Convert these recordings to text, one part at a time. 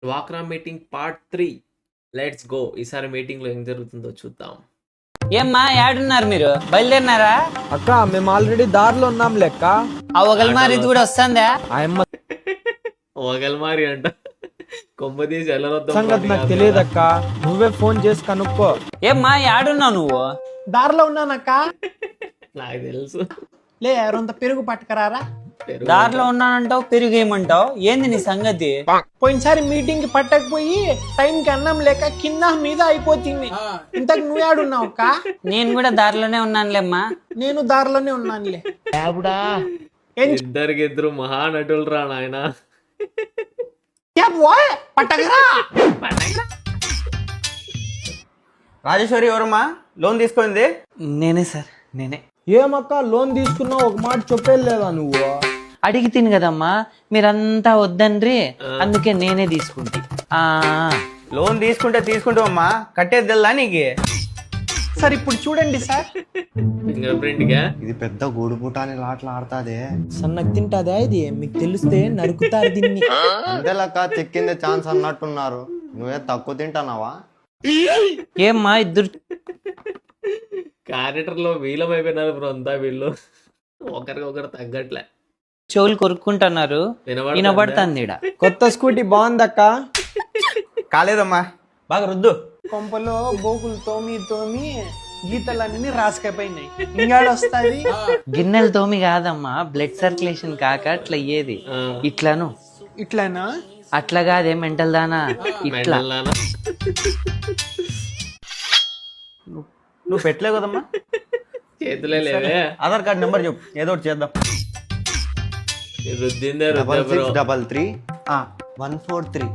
డ్వాక్రా meeting part 3. Let's go. ఈసారి meeting లో ఏం జరుగుతుందో చూద్దాం. ఏమ్మా యాడున్నారు మీరు? బయలుదేరినారా? అక్క మేము ఆల్రెడీ దారిలో ఉన్నాం లెక్క. ఆ ఒకల్మారి ఇది కూడా వస్తుందా? ఆయమ్మ ఓగల్మారి అంట. కొమ్మ తీసి సంగతి నాకు తెలియదక్క, నువ్వే ఫోన్ చేసి కనుక్కో. ఏమ్మా యాడున్నావు నువ్వు? దారిలో ఉన్నానక్క. నాకు తెలుసు. లే ఎవరంత పెరుగు పట్టుకరారా. దారిలో ఉన్నానంటావు, పెరుగు ఏమంటావు? ఏంది నీ సంగతి? పోయినసారి మీటింగ్ కి పట్టకపోయి టైంకి అన్నం లేక కింద మీద అయిపోతుంది. ఇంతకు నువ్వు ఆడున్నావు అక్క? నేను కూడా దారిలోనే ఉన్నానులేమ్మా. నేను దారిలోనే ఉన్నానులే. ఇద్దరికిద్దరు మహానటులు రా నాయన. పట్టకరా. రాజేశ్వరి ఎవరమ్మా లోన్ తీసుకుంది? నేనే సార్, నేనే. ఏమక్క లోన్ తీసుకున్నావు, ఒక మాట చెప్పేది లేదా నువ్వు? అడిగి తిని కదమ్మా, మీరంతా వద్దండ్రి, అందుకే నేనే తీసుకుంటి. లోన్ తీసుకుంటే అమ్మా, కట్టేది తెల్లా నీకు? సార్ ఇప్పుడు చూడండి సార్. ఫింగర్ ప్రింట్ గా ఇది పెద్ద గూడుపుటాని లాట్లు ఆడతాదే. సన్నకు తింటాదా ఇది? మీకు తెలిస్తే నరుకుతారు దీన్ని. అంతేలక్క చెక్కిందే ఛాన్స్ అన్నట్టున్నారు. నువ్వే తక్కువ తింటానావా? ఏమ్మా ఇద్దరు క్యారెక్టర్ లో వీలం అయిపోయినారు బ్రో అంతా వీళ్ళు. ఒకరికొకరు తగ్గట్లే. చెవులు కొరుక్కుంటున్నారు, వినబడుతుంది ఈడ. కొత్త స్కూటీ బాగుందక్క. కాలేదమ్మా, బాగా రుద్దు. కొంపలో బోకులు తోమి గీతలన్నీ రాసుకపోయినాయి. ఇంగాడు వస్తుంది. గిన్నెలు తోమి కాదమ్మా, బ్లడ్ సర్క్యులేషన్ కాక అట్లా అయ్యేది. ఇట్లాను ఇట్లానా? అట్లా కాదే మెంటల్ దానా, ఇట్లా. మెంటల్లానా? నువ్వు పెట్టలే కదమ్మా. చేతులే లేవే. ఆధార్ కార్డు నెంబర్ చెప్పు, ఏదో ఒకటి చేద్దాం. రుద్దిందే రుద్దే బ్రో. 6633 143.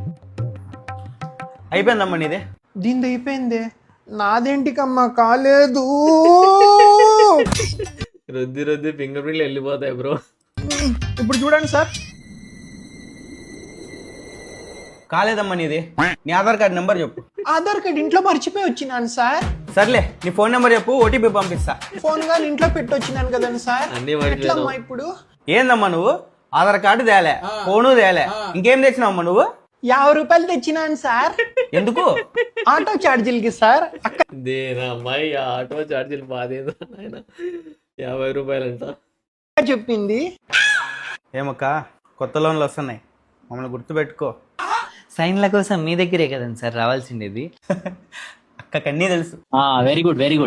అయిపోయిందమ్మా నీదే. దీంతో అయిపోయింది. నాదేంటికమ్మా కాలేదు. రుద్ది ఫింగర్ ప్రింట్లు వెళ్ళిపోతాయి బ్రో. ఇప్పుడు చూడండి సార్. కాలేదమ్మా నీది. నీ ఆధార్ కార్డు నెంబర్ చెప్పు. ఆధార్ కార్డ్ ఇంట్లో మర్చిపోయి వచ్చినాను సార్. సర్లే, నీ ఫోన్ నెంబర్ చెప్పు, ఓటీపీ పంపిస్తా. ఫోన్ గా ఇంట్లో పెట్టి వచ్చినాను కదండి సార్. అన్ని ఎట్లమ్మా ఇప్పుడు? ఏందమ్మా నువ్వు? ఆధార్ కార్డు తేలే, ఫోను తేలే, ఇంకేం తెచ్చినావమ్మా నువ్వు? 50 రూపాయలు తెచ్చినాను సార్. ఎందుకు? ఆటో ఛార్జీలకి సార్. దేనమ్మాయి ఆటో ఛార్జీలు బాధేదో ఆయన. 50 రూపాయలంట అక్క చెప్పింది. ఏమక్క, కొత్త లోన్లు వస్తున్నాయి, మమ్మల్ని గుర్తుపెట్టుకో. సైన్ల కోసం మీ దగ్గరే కదండి సార్ రావాల్సిండేది. అక్కకన్నీ తెలుసు. Very good, very good.